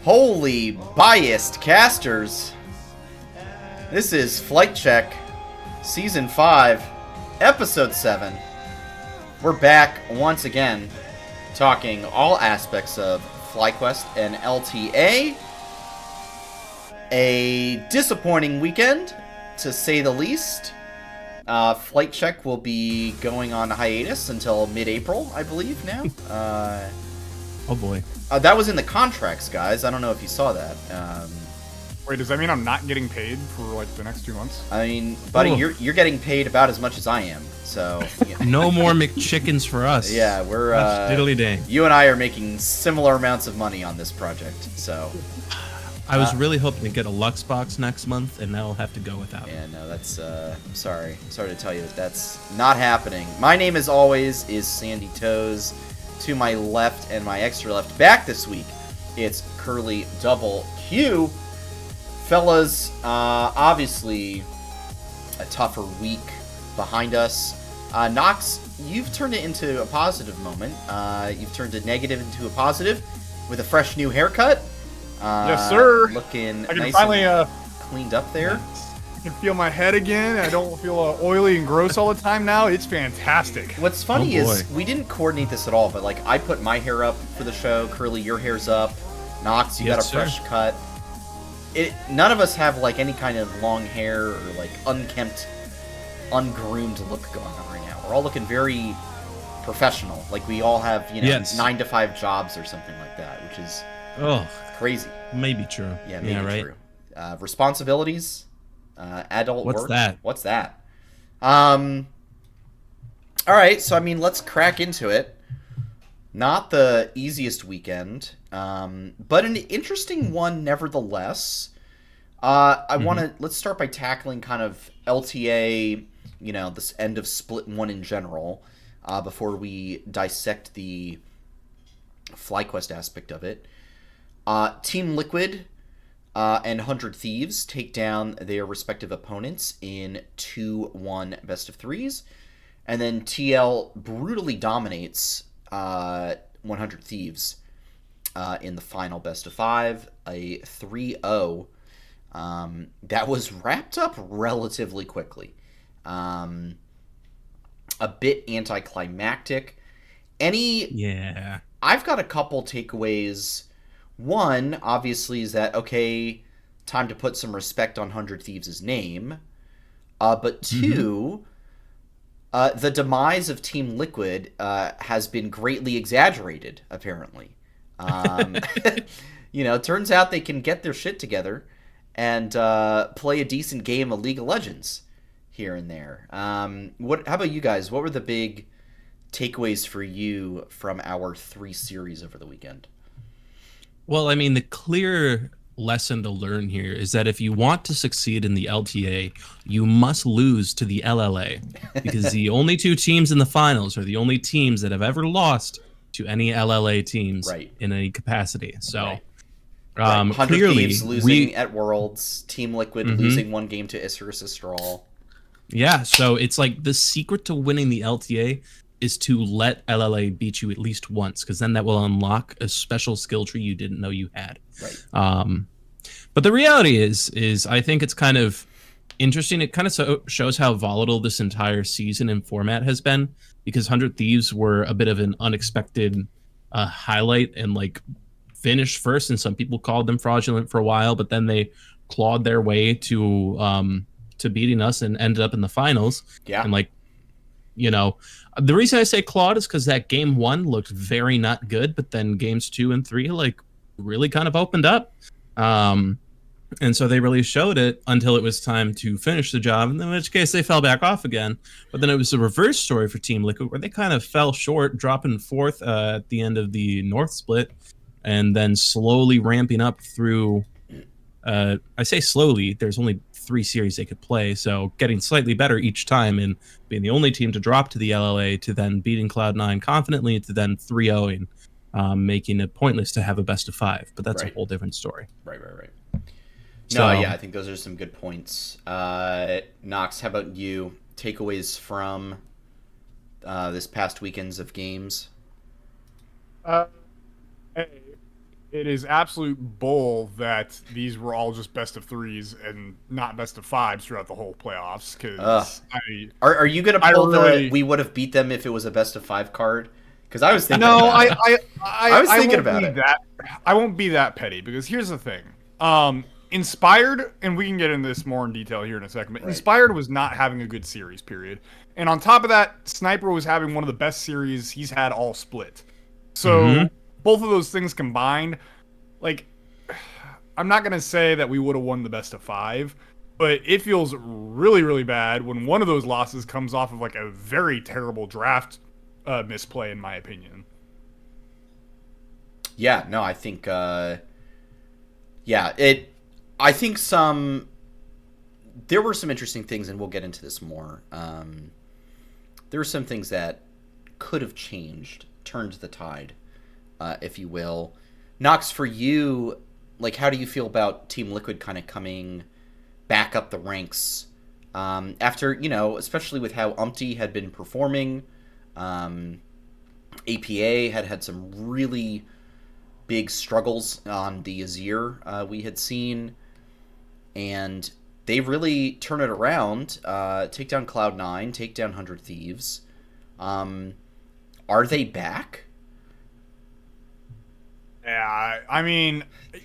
Holy biased casters. This is Flight Check, Season 5, Episode 7. We're back once again, talking all aspects of FlyQuest and LTA. A disappointing weekend, to say the least. Flight Check will be going on hiatus until mid-April, I believe, now. Oh boy. That was in the contracts, guys. I don't know if you saw that. Wait, does that mean I'm not getting paid for like the next 2 months? I mean, buddy, you're getting paid about as much as I am, so... No more McChickens for us. Yeah, we're... diddly day. You and I are making similar amounts of money on this project, so... I was really hoping to get a Lux box next month, and now I'll have to go without it. Yeah, no, that's... I'm sorry. Sorry to tell you that that's not happening. My name, as always, is Sandy Toes. To my left and my extra left, back this week, it's Curly Double Q. Fellas, obviously a tougher week behind us. Nox, you've turned it into a positive moment. You've turned a negative into a positive with a fresh new haircut. Yes, sir. Looking I can nice finally and cleaned up there. I can feel my head again. I don't feel oily and gross all the time now. It's fantastic. What's funny is we didn't coordinate this at all, but like I put my hair up for the show. Curly, your hair's up. Nox, you got a fresh cut. None of us have like any kind of long hair or like unkempt, ungroomed look going on right now. We're all looking very professional. Like we all have, 9-to-5 jobs or something like that, which is crazy. Maybe true. Yeah, maybe right? True. Responsibilities. Adult work. What's that? All right, so I mean, let's crack into it. Not the easiest weekend, but an interesting one nevertheless. Let's start by tackling kind of LTA, this end of Split 1 in general, before we dissect the FlyQuest aspect of it. Team Liquid and 100 Thieves take down their respective opponents in 2-1 best of threes. And then TL brutally dominates 100 Thieves in the final best of 5, a 3-0. That was wrapped up relatively quickly. A bit anticlimactic. I've got a couple takeaways. One, obviously, is that, okay, time to put some respect on 100 Thieves' name. But two, the demise of Team Liquid has been greatly exaggerated, apparently. Turns out they can get their shit together and play a decent game of League of Legends here and there. How about you guys? What were the big takeaways for you from our 3 series over the weekend? Well, I mean, the clear lesson to learn here is that if you want to succeed in the LTA, you must lose to the LLA, because the only 2 teams in the finals are the only teams that have ever lost to any LLA teams in any capacity. So, 100 clearly, Thieves losing at Worlds, Team Liquid losing 1 game to Isurus Astral. Yeah, so it's like the secret to winning the LTA is to let LLA beat you at least once, because then that will unlock a special skill tree you didn't know you had. Right. But the reality is I think it's kind of interesting. It kind of shows how volatile this entire season and format has been, because 100 Thieves were a bit of an unexpected highlight and like finished first, and some people called them fraudulent for a while, but then they clawed their way to beating us and ended up in the finals. Yeah. And the reason I say clawed is because that game 1 looked very not good, but then games 2 and 3 like really kind of opened up. And so they really showed it until it was time to finish the job, in which case they fell back off again. But then it was a reverse story for Team Liquid, where they kind of fell short, dropping 4th at the end of the North split, and then slowly ramping up through. I say slowly, there's only 3 series they could play, so getting slightly better each time and being the only team to drop to the LLA, to then beating Cloud9 confidently, to then 3-0ing, making it pointless to have a best of 5. But that's a whole different story. Right. I think those are some good points. Nox, how about you? Takeaways from this past weekends of games? Hey, It is absolute bull that these were all just best of threes and not best of fives throughout the whole playoffs. Because are you gonna pull we would have beat them if it was a best of 5 card? Because I was thinking. No, about it. I was thinking about it. I won't be that petty because here's the thing. Inspired, and we can get into this more in detail here in a second, but Inspired was not having a good series, period. And on top of that, Sniper was having one of the best series he's had all split. So both of those things combined, like, I'm not going to say that we would have won the best of 5, but it feels really, really bad when one of those losses comes off of like a very terrible draft misplay, in my opinion. Yeah, no, I think, I think there were some interesting things, and we'll get into this more. There were some things that could have changed, turned the tide, if you will. Knox, for you, like, how do you feel about Team Liquid kind of coming back up the ranks after, especially with how Umpty had been performing? APA had some really big struggles on the Azir we had seen, and they really turn it around, take down Cloud9, take down 100 Thieves. Are they back? Yeah, I mean,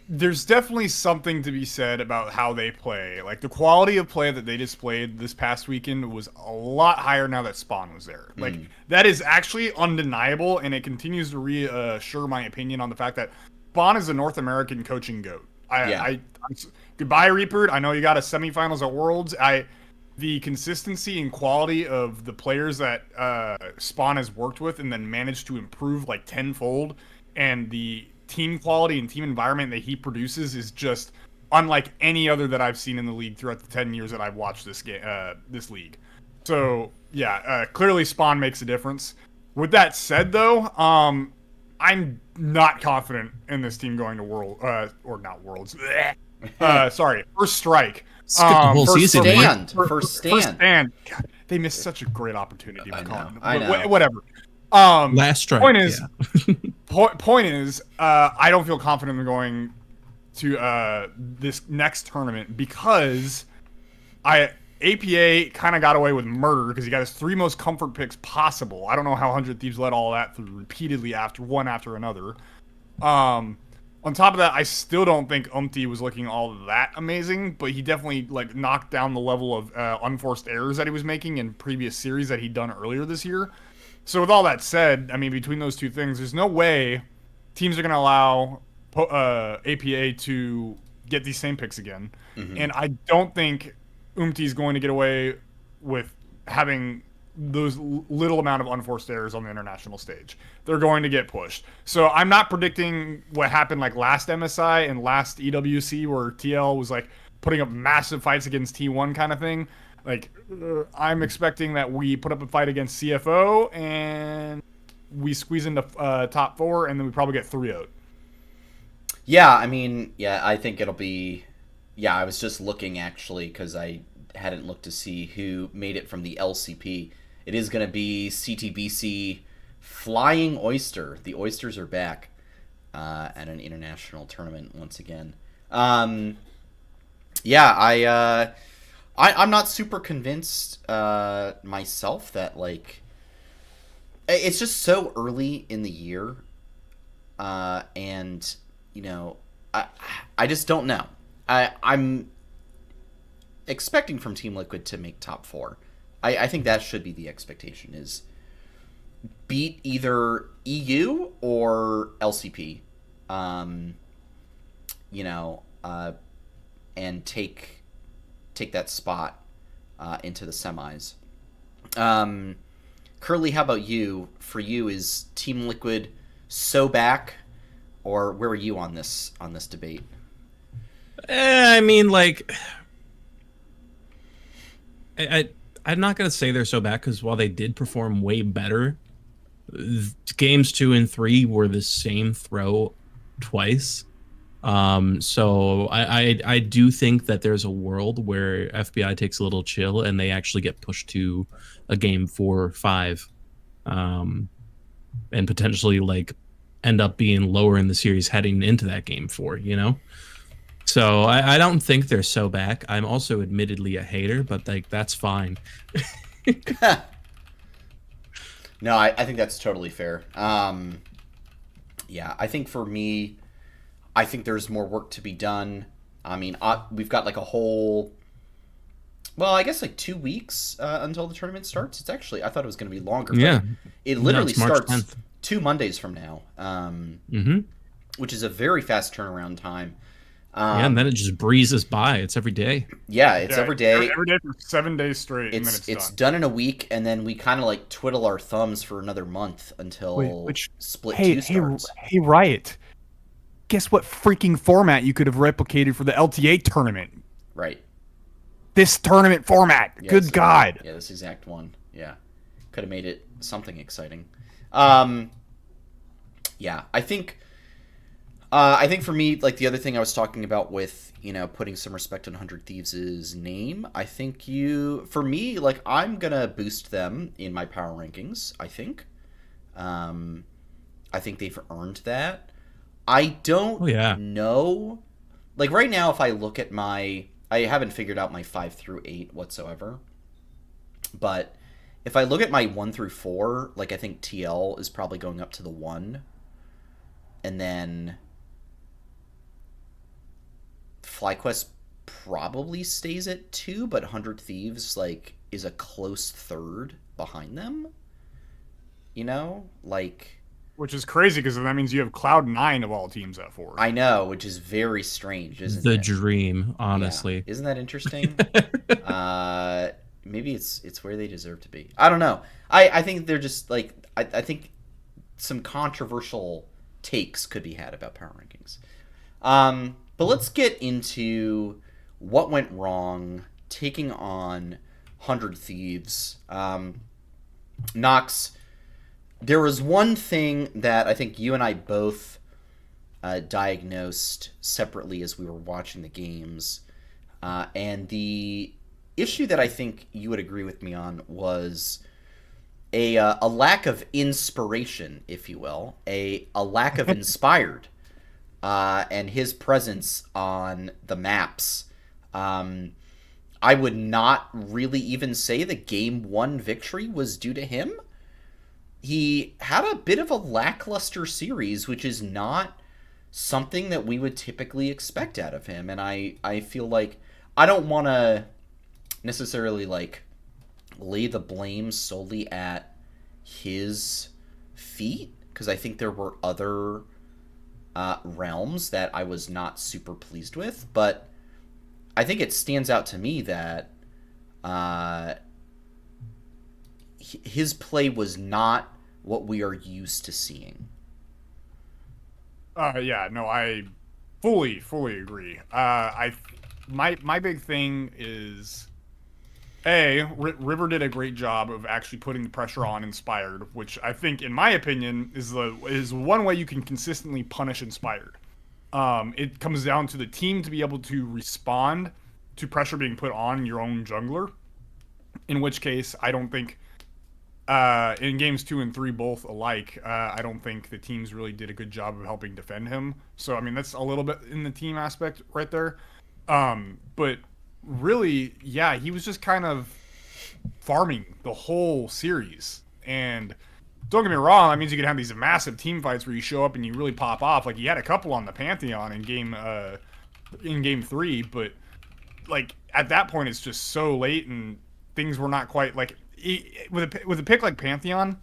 there's definitely something to be said about how they play. Like, the quality of play that they displayed this past weekend was a lot higher now that Spawn was there. Like, that is actually undeniable, and it continues to reassure my opinion on the fact that Spawn is a North American coaching GOAT. Goodbye, Reaper. I know you got a semifinals at Worlds. The consistency and quality of the players that Spawn has worked with and then managed to improve like tenfold, and the team quality and team environment that he produces is just unlike any other that I've seen in the league throughout the 10 years that I've watched this league. So yeah, clearly Spawn makes a difference. With that said, though, I'm not confident in this team going to Worlds. Sorry, First Strike. Skip the whole season. First stand. God, they missed such a great opportunity. I know. Whatever. Last strike. Point is, I don't feel confident in going to this next tournament because APA kind of got away with murder because he got his 3 most comfort picks possible. I don't know how 100 Thieves let all that through repeatedly one after another. On top of that, I still don't think Umpty was looking all that amazing, but he definitely like knocked down the level of unforced errors that he was making in previous series that he'd done earlier this year. So with all that said, I mean, between those two things, there's no way teams are going to allow APA to get these same picks again. And I don't think Umpty's going to get away with having those little amount of unforced errors on the international stage. They're going to get pushed. So I'm not predicting what happened like last MSI and last EWC where TL was like putting up massive fights against T1 kind of thing. Like, I'm expecting that we put up a fight against CFO and we squeeze into top 4 and then we probably get 3-0. Yeah, I mean, I think it'll be... Yeah, I was just looking actually because I hadn't looked to see who made it from the LCP. It is going to be CTBC Flying Oyster. The Oysters are back at an international tournament once again. I'm not super convinced myself that, like, it's just so early in the year, and I just don't know. I'm expecting from Team Liquid to make top 4. I think that should be the expectation, is beat either EU or LCP, and take that spot into the semis. Curly, how about you? For you, is Team Liquid so back, or where are you on this debate? I mean, like, I'm not going to say they're so bad because while they did perform way better, games 2 and 3 were the same throw twice. So I do think that there's a world where FBI takes a little chill and they actually get pushed to a game 4 or 5, and potentially like end up being lower in the series heading into that game 4, you know? So I don't think they're so back. I'm also admittedly a hater, but like that's fine. No, I think that's totally fair. Yeah, I think for me, I think there's more work to be done. I mean, we've got like a whole, well, I guess like 2 weeks until the tournament starts. It's actually, I thought it was going to be longer. Yeah. It literally it's March starts 10th. 2 Mondays from now, which is a very fast turnaround time. Yeah, and then it just breezes by. It's every day. Yeah, it's every day. Every day for 7 days straight. It's done in a week, and then we kind of like twiddle our thumbs for another month until Split 2 starts. Hey, Riot. Guess what freaking format you could have replicated for the LTA tournament? Right. This tournament format. Yeah, Good God. Yeah, this exact one. Yeah. Could have made it something exciting. Yeah, I think for me, like the other thing I was talking about with, you know, putting some respect on 100 Thieves' name, I think for me, like I'm going to boost them in my power rankings, I think. I think they've earned that. I don't know. Like right now, if I look at I haven't figured out my 5 through 8 whatsoever. But if I look at my 1 through 4, like I think TL is probably going up to the 1. And then FlyQuest probably stays at 2, but 100 Thieves like is a close third behind them. You know, like, which is crazy because that means you have Cloud9 of all teams at 4. I know, which is very strange, isn't the it? dream, honestly. Yeah. Isn't that interesting? Maybe it's where they deserve to be. I don't know. I think they're just like I think some controversial takes could be had about power rankings. But let's get into what went wrong taking on 100 Thieves. Knox, there was one thing that I think you and I both diagnosed separately as we were watching the games. And the issue that I think you would agree with me on was a lack of inspiration, if you will, a lack of inspired, and his presence on the maps. I would not really even say the game 1 victory was due to him. He had a bit of a lackluster series, which is not something that we would typically expect out of him. And I feel like I don't want to necessarily like lay the blame solely at his feet, because I think there were other realms that I was not super pleased with, but I think it stands out to me that his play was not what we are used to seeing. Yeah, no, I fully agree. My big thing is, River did a great job of actually putting the pressure on Inspired, which I think, in my opinion, is one way you can consistently punish Inspired. It comes down to the team to be able to respond to pressure being put on your own jungler, in which case I don't think in games 2 and 3 both alike, I don't think the teams really did a good job of helping defend him. So I mean, that's a little bit in the team aspect right there. But really, yeah, he was just kind of farming the whole series. And don't get me wrong, that means you can have these massive team fights where you show up and you really pop off. Like, he had a couple on the Pantheon in game 3, but like at that point it's just so late and things were not quite like, with a pick like Pantheon,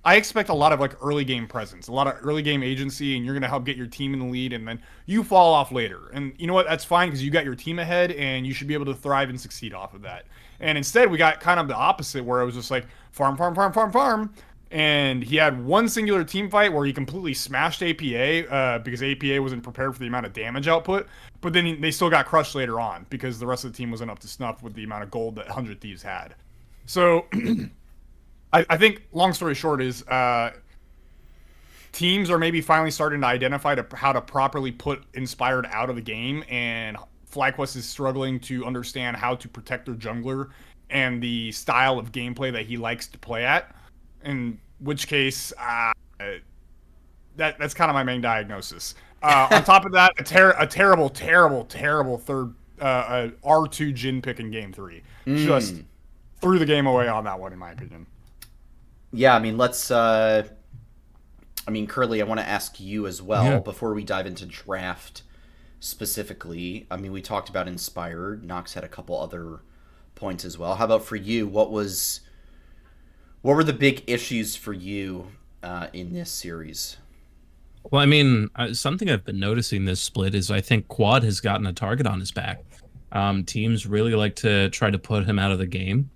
I expect a lot of like early game presence, a lot of early game agency, and you're gonna help get your team in the lead, and then you fall off later. And you know what? That's fine, because you got your team ahead, and you should be able to thrive and succeed off of that. And instead, we got kind of the opposite, where it was just like farm, and he had one singular team fight where he completely smashed APA because APA wasn't prepared for the amount of damage output. But then they still got crushed later on because the rest of the team wasn't up to snuff with the amount of gold that 100 Thieves had. So I think, long story short, is teams are maybe finally starting to identify how to properly put Inspired out of the game, and FlyQuest is struggling to understand how to protect their jungler and the style of gameplay that he likes to play at. In which case, that's kind of my main diagnosis. On top of that, a terrible third R2 Jin pick in game 3. Just threw the game away on that one, in my opinion. Yeah, I mean, Curly, I want to ask you as well before we dive into draft specifically. I mean, we talked about Inspired. Knox had a couple other points as well. How about for you? What were the big issues for you in this series? Well, I mean, something I've been noticing this split is I think Quad has gotten a target on his back. Teams really like to try to put him out of the game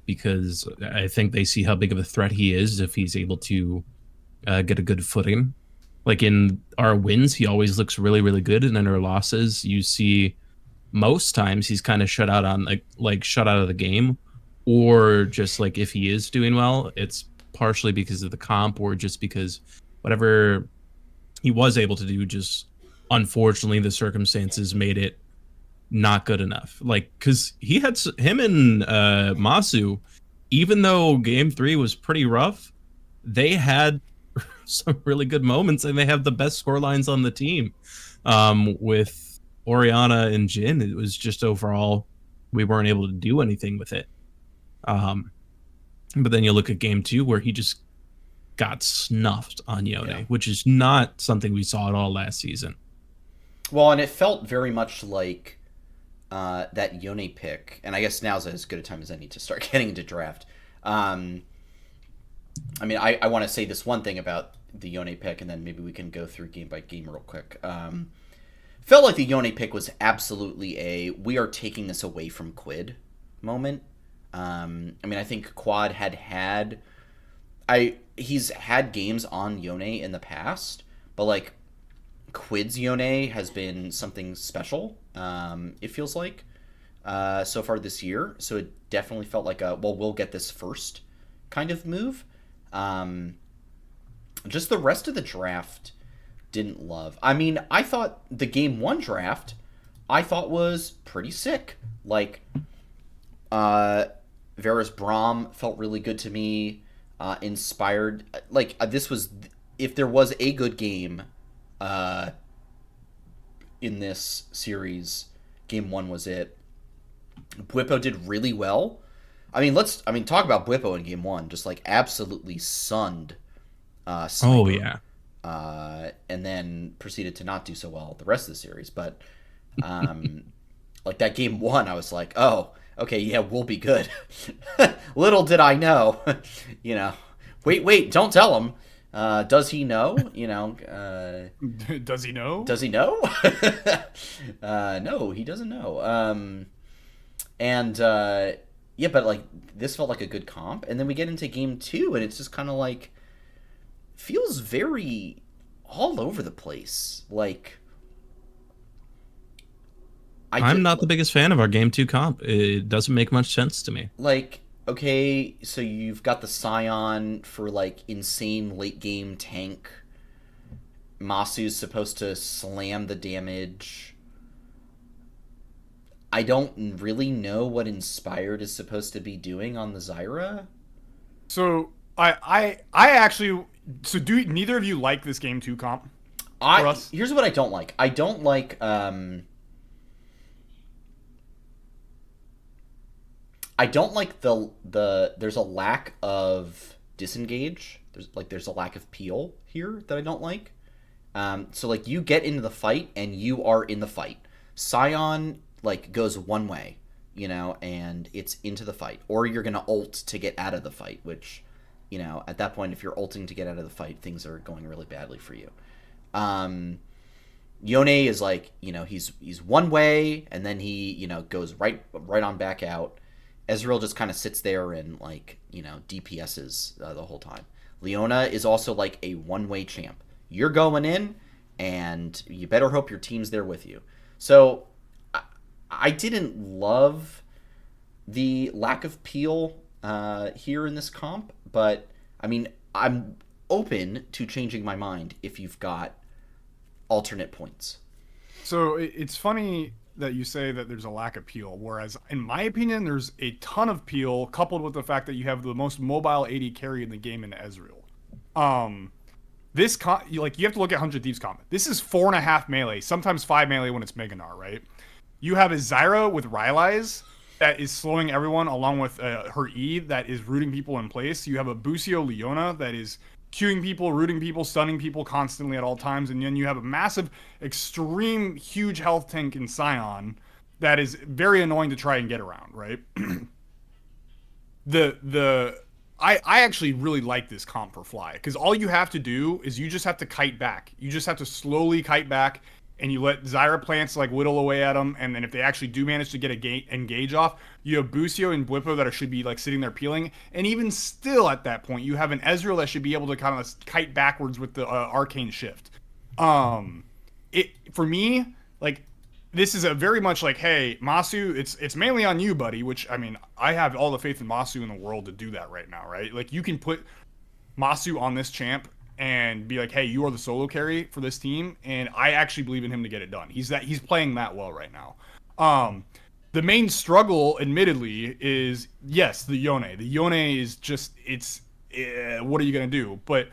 because I think they see how big of a threat he is if he's able to get a good footing. Like in our wins, he always looks really, really good, and in our losses, you see most times he's kind of shut out on like shut out of the game, or just like if he is doing well, it's partially because of the comp or just because whatever he was able to do, just unfortunately the circumstances made it not good enough. Like, because he had him and Masu, even though game 3 was pretty rough, they had some really good moments, and they have the best score lines on the team. With Oriana and Jin, it was just overall we weren't able to do anything with it. But then you look at game 2 where he just got snuffed on Yone, which is not something we saw at all last season. Well, and it felt very much like that Yone pick, and I guess now's as good a time as any to start getting into draft. I mean, I want to say this one thing about the Yone pick, and then maybe we can go through game by game real quick. Felt like the Yone pick was absolutely we are taking this away from Quid moment. I mean, I think Quad he's had games on Yone in the past, but like Quid's Yone has been something special. It feels like so far this year. So it definitely felt like we'll get this first kind of move. Just the rest of the draft didn't love. I mean, I thought the game 1 draft was pretty sick. Like Varus Braum felt really good to me. Inspired, like this was, if there was a good game in this series, game 1 was it. Bwipo did really well. I mean, talk about Bwipo in game 1, just like absolutely sunned Sniper. Oh yeah. And then proceeded to not do so well the rest of the series, but like that game 1, I was like, oh, okay, yeah, we'll be good. Little did I know, you know. Wait, don't tell him. Does he know? You know. Does he know? Does he know? No, he doesn't know. Yeah, but like this felt like a good comp, and then we get into game 2, and it's just kind of like feels very all over the place. Like I'm not the biggest fan of our game 2 comp. It doesn't make much sense to me. Like, okay, so you've got the Scion for like insane late game tank. Masu's supposed to slam the damage. I don't really know what Inspired is supposed to be doing on the Zyra. So I actually, so do neither of you like this game 2 comp? Here's what I don't like. I don't like the there's a lack of disengage. There's a lack of peel here that I don't like. So like you get into the fight and you are in the fight. Scion like goes one way, you know, and it's into the fight, or you're gonna ult to get out of the fight, which, you know, at that point if you're ulting to get out of the fight, things are going really badly for you. Yone is like, you know, he's one way and then he, you know, goes right on back out. Ezreal just kind of sits there and like, you know, DPSs the whole time. Leona is also like a one-way champ. You're going in and you better hope your team's there with you. So I didn't love the lack of peel here in this comp, but I mean, I'm open to changing my mind if you've got alternate points. So it's funny that you say that there's a lack of peel, whereas in my opinion, there's a ton of peel coupled with the fact that you have the most mobile AD carry in the game in Ezreal. this you have to look at 100 Thieves comp. This is 4.5 melee, sometimes 5 melee when it's Mega Gnar, right? You have a Zyra with Rylai's that is slowing everyone along with her E that is rooting people in place. You have a Busio Leona that is queuing people, rooting people, stunning people constantly at all times. And then you have a massive, extreme, huge health tank in Scion that is very annoying to try and get around, right? I actually really like this comp for Fly because all you have to do is you just have to kite back. You just have to slowly kite back, and you let Zyra plants like whittle away at them. And then if they actually do manage to get a engage off, you have Busio and Bwipo that should be like sitting there peeling. And even still at that point, you have an Ezreal that should be able to kind of kite backwards with the arcane shift. For me, like, this is a very much like, hey, Masu, it's mainly on you, buddy, which, I mean, I have all the faith in Masu in the world to do that right now, right? Like, you can put Masu on this champ and be like, hey, you are the solo carry for this team, and I actually believe in him to get it done. He's playing that well right now. The main struggle, admittedly, is, yes, the Yone. The Yone is just, what are you going to do? But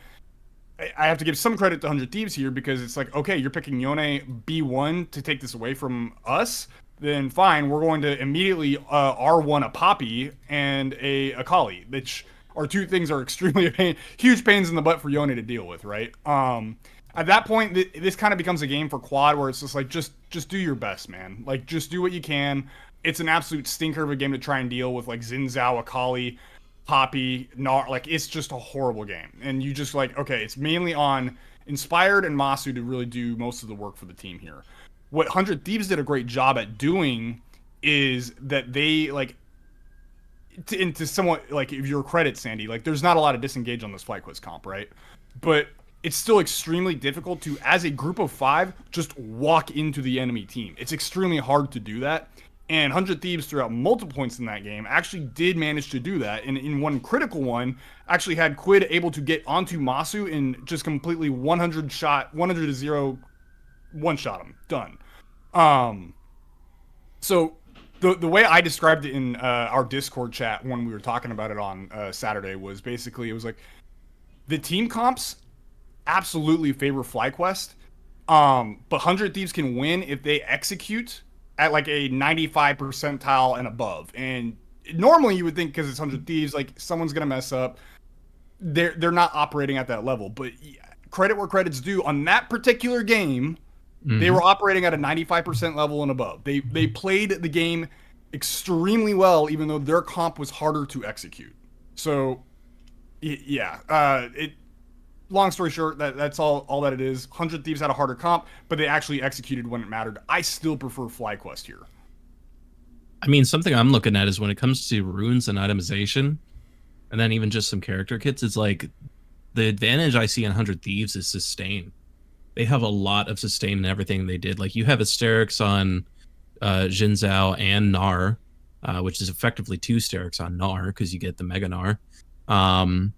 I have to give some credit to 100 Thieves here because it's like, okay, you're picking Yone B1 to take this away from us, then fine, we're going to immediately R1 a Poppy and a Akali, which are two things are extremely huge pains in the butt for Yone to deal with, right? At that point, this kind of becomes a game for Quad where it's just like, just do your best, man. Like, just do what you can. It's an absolute stinker of a game to try and deal with, like Xin Zhao, Akali, Poppy, Gnar, like, it's just a horrible game. And you just like, okay, it's mainly on Inspired and Masu to really do most of the work for the team here. What 100 Thieves did a great job at doing is that they, like, into somewhat, like, if your credit, Sandy, like, there's not a lot of disengage on this FlyQuest comp, right? But it's still extremely difficult to, as a group of 5, just walk into the enemy team. It's extremely hard to do that. And 100 Thieves throughout multiple points in that game actually did manage to do that. And in one critical one, actually had Quid able to get onto Masu and just completely 100 to 0, one-shot him. Done. So the way I described it in our Discord chat when we were talking about it on Saturday was basically, it was like, the team comps absolutely favor FlyQuest, but 100 Thieves can win if they execute at like a 95 percentile and above. And normally you would think because it's 100 Thieves, like, someone's going to mess up. They're not operating at that level. But credit where credit's due. On that particular game, they were operating at a 95% level and above. They played the game extremely well, even though their comp was harder to execute. So, yeah. Long story short, that's all that it is. 100 Thieves had a harder comp, but they actually executed when it mattered. I still prefer FlyQuest here. I mean, something I'm looking at is when it comes to runes and itemization, and then even just some character kits, it's like the advantage I see in 100 Thieves is sustain. They have a lot of sustain in everything they did. Like, you have Asterix on Xin Zhao and Gnar, which is effectively 2 Asterix on Gnar because you get the Mega Gnar.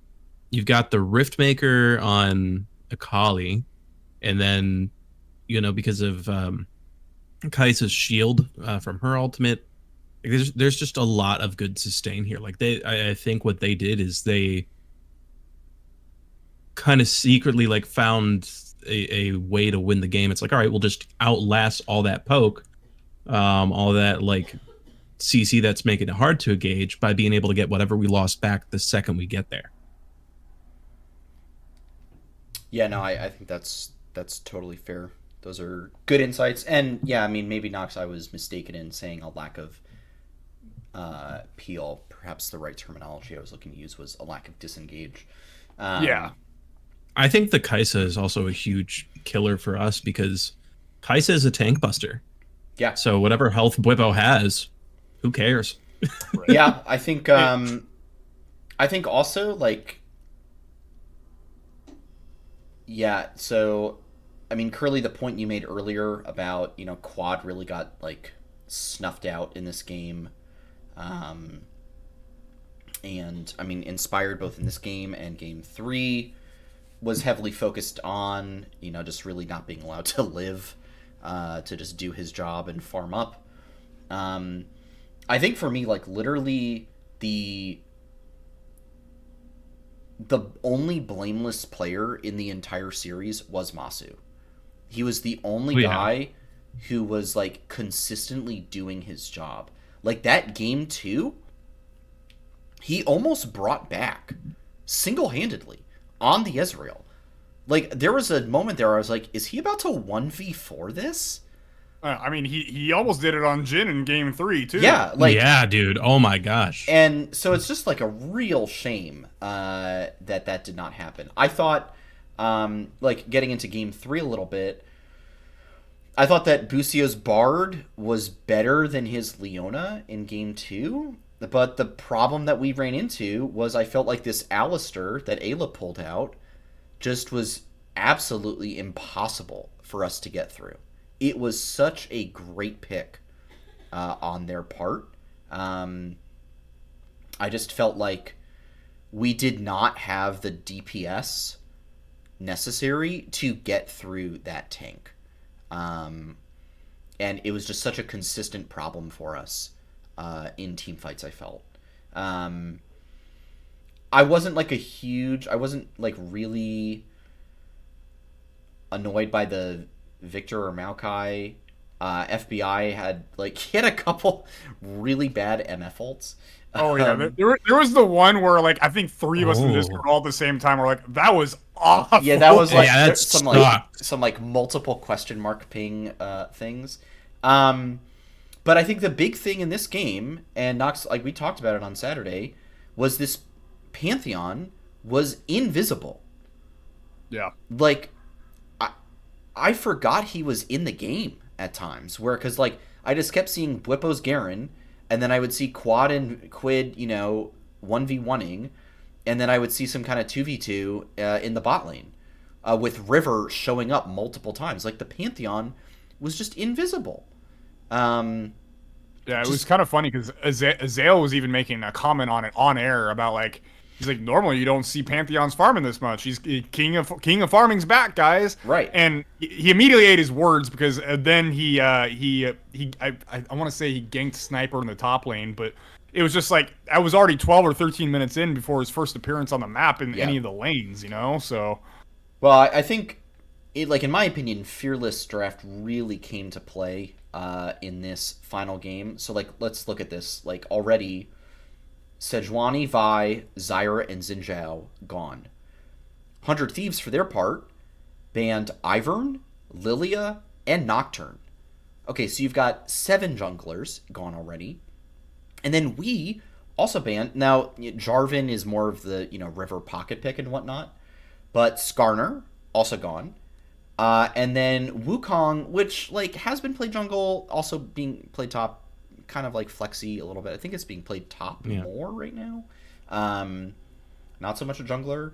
You've got the Riftmaker on Akali, and then, because of Kai'Sa's shield from her ultimate, there's just a lot of good sustain here. Like, I think what they did is they kind of secretly, like, found a way to win the game. It's like, all right, we'll just outlast all that poke, all that, like, CC that's making it hard to engage by being able to get whatever we lost back the second we get there. Yeah, no, I think that's totally fair. Those are good insights. And yeah, I mean, maybe Nox, I was mistaken in saying a lack of peel. Perhaps the right terminology I was looking to use was a lack of disengage. Yeah. I think the Kai'Sa is also a huge killer for us because Kai'Sa is a tank buster. Yeah. So whatever health Bwipo has, who cares? Right. Yeah, I think also, like, yeah, so, I mean, Curly, the point you made earlier about, Quad really got, like, snuffed out in this game. And, I mean, Inspired both in this game and Game 3 was heavily focused on, just really not being allowed to live, to just do his job and farm up. I think for me, like, literally the the only blameless player in the entire series was Masu. He was the only guy who was like consistently doing his job. Like that game 2, he almost brought back single-handedly on the Ezreal. Like there was a moment there where I was like, is he about to 1v4 this? I mean, he almost did it on Jhin in game 3 too. Yeah, like yeah, dude. Oh my gosh. And so it's just like a real shame that did not happen. I thought, like getting into game 3 a little bit, I thought that Busio's Bard was better than his Leona in game 2. But the problem that we ran into was I felt like this Alistar that Ayla pulled out just was absolutely impossible for us to get through. It was such a great pick on their part. I just felt like we did not have the DPS necessary to get through that tank. And it was just such a consistent problem for us in team fights, I felt. I wasn't really annoyed by the Victor or Maokai. FBI had a couple really bad MF ults. Oh yeah, there was the one where like I think 3 of us in the Discord all at the same time were like, that was awful. Yeah, that was like some multiple question mark ping things. But I think the big thing in this game, and Nox, like we talked about it on Saturday, was this Pantheon was invisible. Yeah. Like I forgot he was in the game at times, because like I just kept seeing Bwipo's Garen, and then I would see Quad and Quid, 1v1ing, and then I would see some kind of 2v2 in the bot lane, with River showing up multiple times. Like the Pantheon was just invisible. Yeah, it was kind of funny because Azale was even making a comment on it on air about like, he's like, normally you don't see Pantheons farming this much. He's king of farming's back, guys. Right. And he immediately ate his words because then I want to say he ganked Sniper in the top lane, but it was just like I was already 12 or 13 minutes in before his first appearance on the map in any of the lanes, So, well, I think in my opinion, Fearless Draft really came to play in this final game. So let's look at this. Like already, Sejuani, Vi, Zyra, and Xin Zhao gone. 100 Thieves, for their part, banned Ivern, Lilia, and Nocturne. Okay, so you've got 7 junglers gone already. And then we also banned... Now, Jarvan is more of the, river pocket pick and whatnot. But Skarner, also gone. And then Wukong, which, has been played jungle, also being played top, kind of flexy a little bit. I think it's being played top more right now. Not so much a jungler.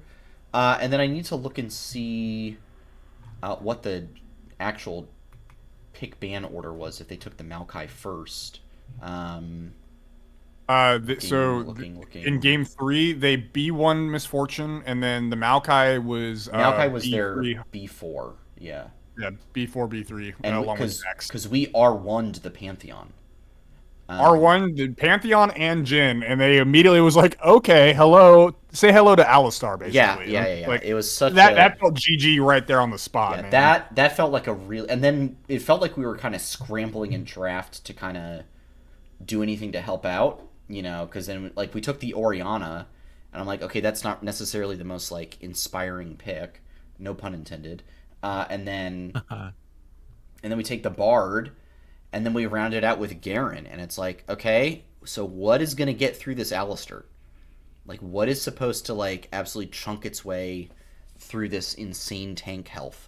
And then I need to look and see what the actual pick ban order was if they took the Maokai first. Looking. In game 3, they B1 Misfortune, and then the Maokai was B3. Their B4. Yeah. Yeah, B4, B3, and along with next. Because we R1'd the Pantheon. R1, the Pantheon and Jhin, and they immediately was like, okay, hello, say hello to Alistar, basically. Yeah. Like, it was such that felt GG right there on the spot, yeah, man. That felt like a real... And then it felt like we were kind of scrambling in draft to kind of do anything to help out, because then, we took the Orianna, and I'm like, okay, that's not necessarily the most, inspiring pick. No pun intended. And then we take the Bard, and then we round it out with Garen, and it's like, okay, so what is going to get through this Alistar? What is supposed to, absolutely chunk its way through this insane tank health?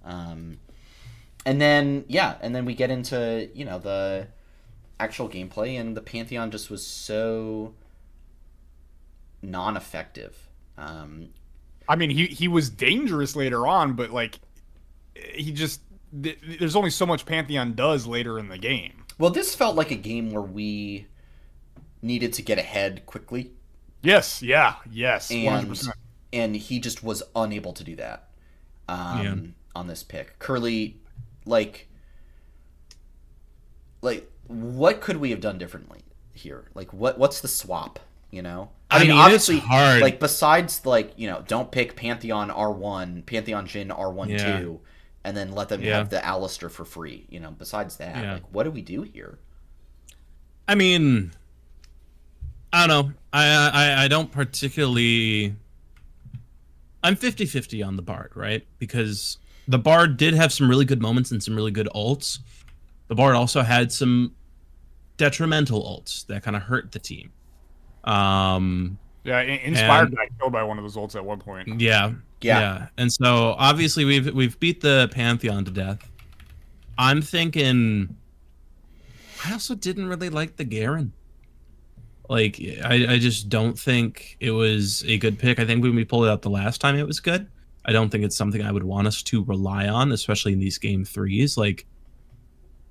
And then we get into, the actual gameplay, and the Pantheon just was so non-effective. I mean, he was dangerous later on, but, there's only so much Pantheon does later in the game. Well, this felt like a game where we needed to get ahead quickly. Yes, 100%. And he just was unable to do that on this pick. Curly, what could we have done differently here? What's the swap, I mean, obviously, it's hard. like, besides, like, you know, don't pick Pantheon R1, Pantheon Jhin R1 2, and then let them have the Alistair for free. You know, besides that, like, what do we do here? I mean, I don't know. I don't particularly. I'm 50-50 on the Bard, right? Because the Bard did have some really good moments and some really good ults. The Bard also had some detrimental ults that kind of hurt the team. Inspired got killed by one of those ults at one point. Yeah. And so obviously we've beat the Pantheon to death. I'm thinking. I also didn't really like the Garen. Like, I just don't think it was a good pick. I think when we pulled it out the last time, it was good. I don't think it's something I would want us to rely on, especially in these game 3s. Like,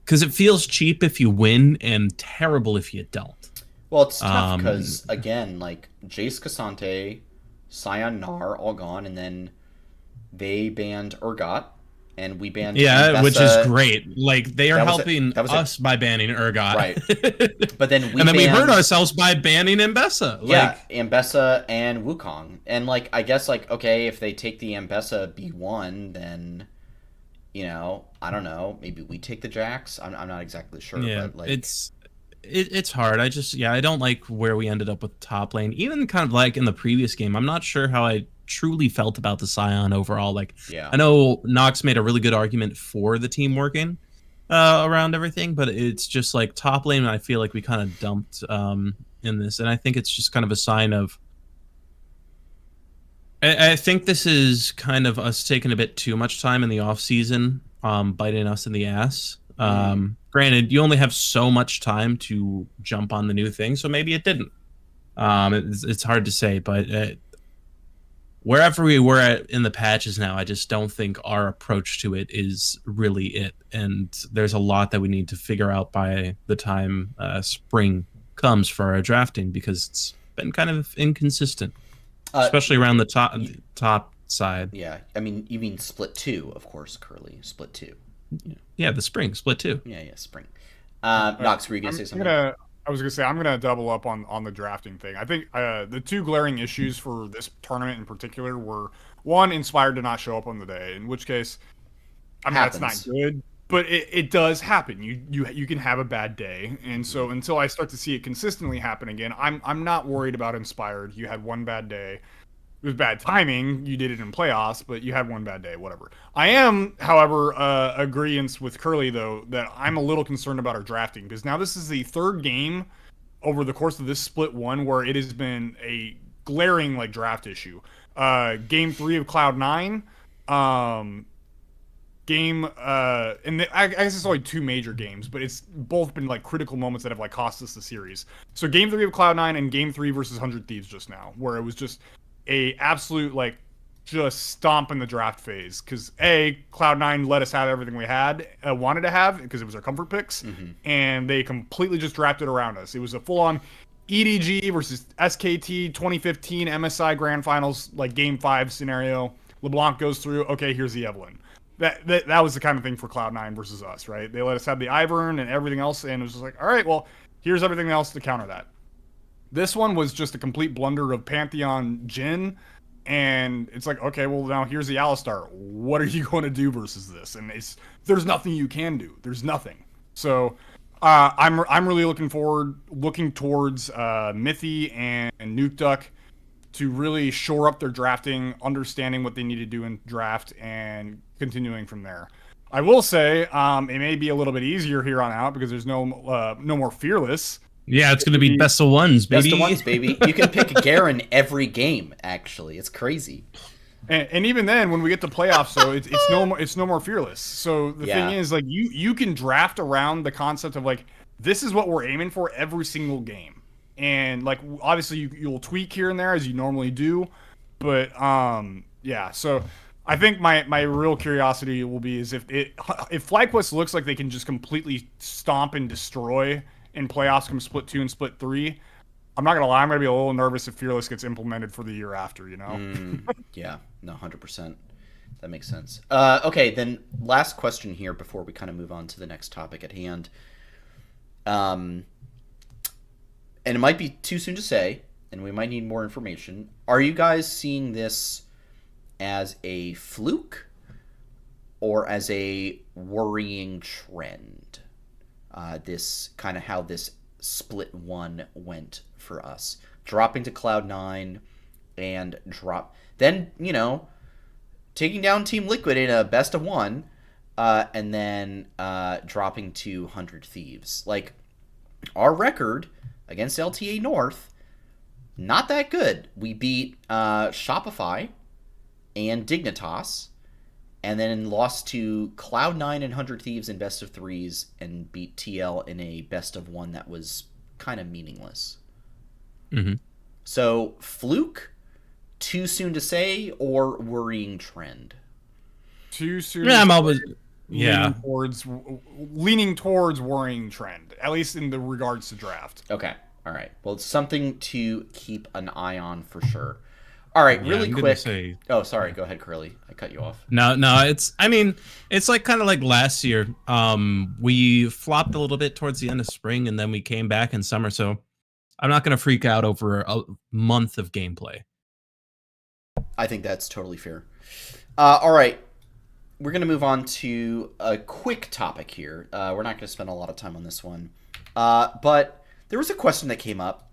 because it feels cheap if you win and terrible if you don't. Well, it's tough because, again, like, Jace Cassante, Sion Nar all gone, and then they banned Urgot. And we banned Mbessa. Which is great. Like, they are helping us by banning Urgot. Right. But then we hurt ourselves by banning Mbessa. Mbessa and Wukong. And, like, I guess, like, okay, if they take the Mbessa B1, then, you know, I don't know. Maybe we take the Jax. I'm not exactly sure. Yeah, but, like, it's hard. I don't like where we ended up with top lane. Even kind of like in the previous game, I'm not sure how I truly felt about the Sion overall. Like, I know Nox made a really good argument for the team working around everything, but it's just like top lane, I feel like we kind of dumped in this, and I think it's just kind of a sign of. I think this is kind of us taking a bit too much time in the off season, biting us in the ass. Granted, you only have so much time to jump on the new thing, so maybe it didn't. It's hard to say, but wherever we were at in the patches now, I just don't think our approach to it is really it. And there's a lot that we need to figure out by the time spring comes for our drafting, because it's been kind of inconsistent, especially around the top side. Yeah, I mean, you mean split 2, of course, Curly. Split 2. Yeah, the spring split 2. Yeah, spring. Nox, were you gonna say something? I was gonna say I'm gonna double up on the drafting thing. I think the two glaring issues for this tournament in particular were, one, Inspired to not show up on the day, in which case, I mean, that's not good, but it does happen. You can have a bad day, and so until I start to see it consistently happen again, I'm not worried about Inspired. You had one bad day. It was bad timing. You did it in playoffs, but you had one bad day, whatever. I am, however, agreeance with Curly, though, that I'm a little concerned about our drafting, because now this is the third game over the course of this split 1 where it has been a glaring, like, draft issue. Game 3 of Cloud9, and I guess it's only 2 major games, but it's both been, like, critical moments that have, like, cost us the series. So Game 3 of Cloud9 and Game 3 versus 100 Thieves just now, where it was just a absolute, like, just stomp in the draft phase, because Cloud9 let us have everything we wanted to have, because it was our comfort picks, and they completely just drafted around us. It was a full-on EDG versus SKT 2015 MSI Grand Finals, like, Game 5 scenario. LeBlanc goes through, okay, here's the Evelynn. That was the kind of thing for Cloud9 versus us, right? They let us have the Ivern and everything else, and it was just like, all right, well, here's everything else to counter that. This one was just a complete blunder of Pantheon Jhin, and it's like, okay, well, now here's the Alistar. What are you going to do versus this? And there's nothing you can do. There's nothing. So I'm really looking towards Mithy and Nuke Duck to really shore up their drafting, understanding what they need to do in draft, and continuing from there. I will say it may be a little bit easier here on out because there's no more Fearless. Yeah, it's going to be best of ones, baby. Best of ones, baby. You can pick Garen every game, actually. It's crazy. And even then, when we get to playoffs, though, it's no more Fearless. So the thing is, like, you can draft around the concept of, like, this is what we're aiming for every single game. And, like, obviously you'll tweak here and there as you normally do. But, so I think my real curiosity will be is if FlyQuest looks like they can just completely stomp and destroy in playoffs come split 2 and split 3, I'm not gonna lie, I'm gonna be a little nervous if Fearless gets implemented for the year after, you know? Yeah, no, 100%. That makes sense. Okay, then last question here before we kind of move on to the next topic at hand. And it might be too soon to say, and we might need more information. Are you guys seeing this as a fluke or as a worrying trend? This kind of how this split one went for us, dropping to Cloud9 and then taking down Team Liquid in a best of one, and then dropping to 100 Thieves. Like, our record against LTA North, not that good. We beat Shopify and Dignitas, and then lost to Cloud9 and 100 Thieves in best of threes, and beat TL in a best of one that was kind of meaningless. Mm-hmm. So, fluke, too soon to say, or worrying trend? Too soon. Yeah, I'm always leaning towards worrying trend, at least in the regards to draft. Okay, all right. Well, it's something to keep an eye on for sure. All right, really quick. Oh, sorry. Go ahead, Curly. I cut you off. No. It's like kind of like last year. We flopped a little bit towards the end of spring, and then we came back in summer. So I'm not going to freak out over a month of gameplay. I think that's totally fair. All right. We're going to move on to a quick topic here. We're not going to spend a lot of time on this one. But there was a question that came up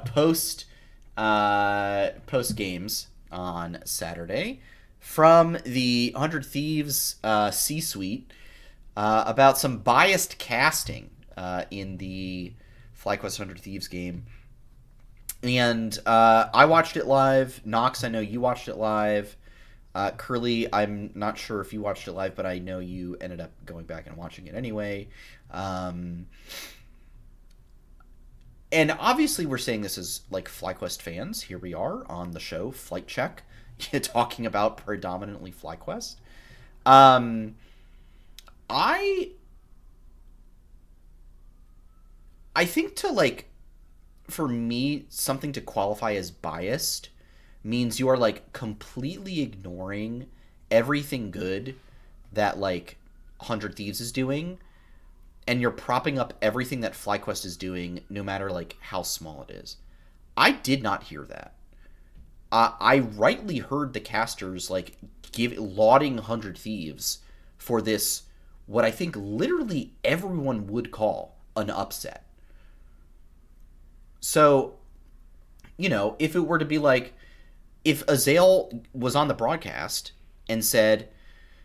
post games on Saturday from the 100 Thieves C-suite about some biased casting in the FlyQuest 100 Thieves game. And I watched it live. Nox, I know you watched it live. Curly, I'm not sure if you watched it live, but I know you ended up going back and watching it anyway. And obviously we're saying this as like FlyQuest fans. Here we are on the show, Flight Check, talking about predominantly FlyQuest. I think for me, something to qualify as biased means you are like completely ignoring everything good that like 100 Thieves is doing, and you're propping up everything that FlyQuest is doing, no matter like how small it is. I did not hear that. I rightly heard the casters like lauding 100 Thieves for this, what I think literally everyone would call an upset. So, if it were to be like, if Azael was on the broadcast and said,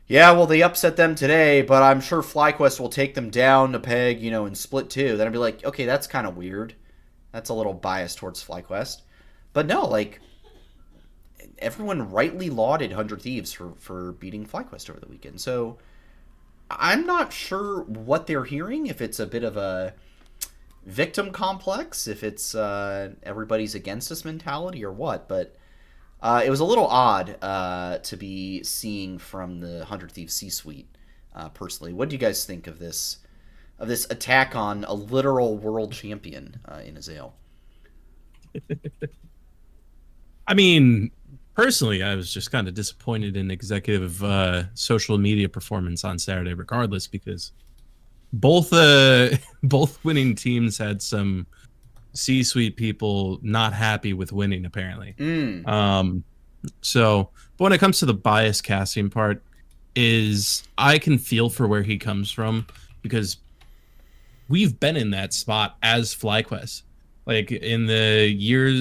yeah, well, they upset them today, but I'm sure FlyQuest will take them down a peg, in split 2, then I'd be like, okay, that's kind of weird. That's a little biased towards FlyQuest. But no, like, everyone rightly lauded 100 Thieves for beating FlyQuest over the weekend. So I'm not sure what they're hearing, if it's a bit of a victim complex, if it's everybody's against us mentality or what, but it was a little odd to be seeing from the 100 Thieves C-suite. Personally, what do you guys think of this attack on a literal world champion in Azael? I mean, personally, I was just kind of disappointed in executive social media performance on Saturday, regardless, because both winning teams had some C-suite people not happy with winning, apparently. But when it comes to the bias casting part, is I can feel for where he comes from, because we've been in that spot as FlyQuest. Like in the year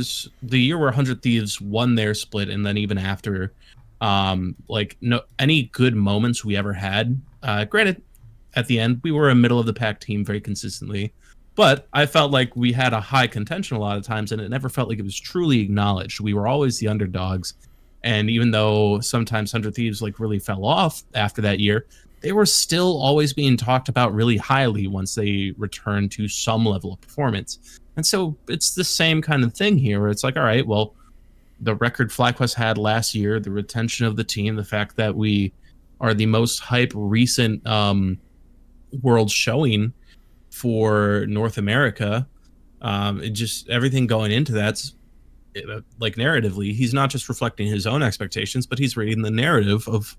where 100 Thieves won their split, and then even after, any good moments we ever had. Granted, at the end, we were a middle of the pack team very consistently, but I felt like we had a high contention a lot of times, and it never felt like it was truly acknowledged. We were always the underdogs, and even though sometimes 100 Thieves really fell off after that year, they were still always being talked about really highly once they returned to some level of performance. And so it's the same kind of thing here, where it's like, all right, well, the record FlyQuest had last year, the retention of the team, the fact that we are the most hype recent world showing for North America, it just, everything going into that's narratively, he's not just reflecting his own expectations, but he's reading the narrative of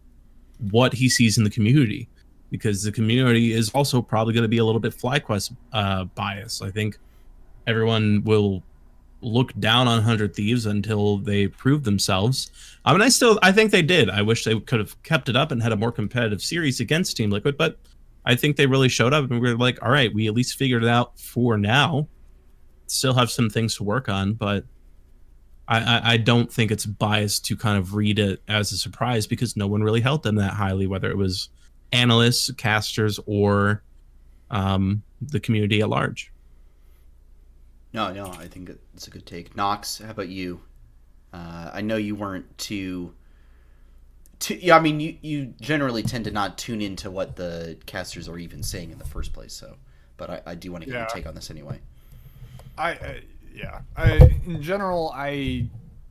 what he sees in the community, because the community is also probably going to be a little bit FlyQuest biased. I think everyone will look down on 100 Thieves until they proved themselves. I mean, I think they did. I wish they could have kept it up and had a more competitive series against Team Liquid, but I think they really showed up, and we were like, all right, we at least figured it out for now. Still have some things to work on, but I don't think it's biased to kind of read it as a surprise, because no one really held them that highly, whether it was analysts, casters, or the community at large. No, I think it's a good take. Knox, how about you? I know you weren't too yeah, I mean, you generally tend to not tune into what the casters are even saying in the first place, so, but I do want to get your take on this anyway. In general, I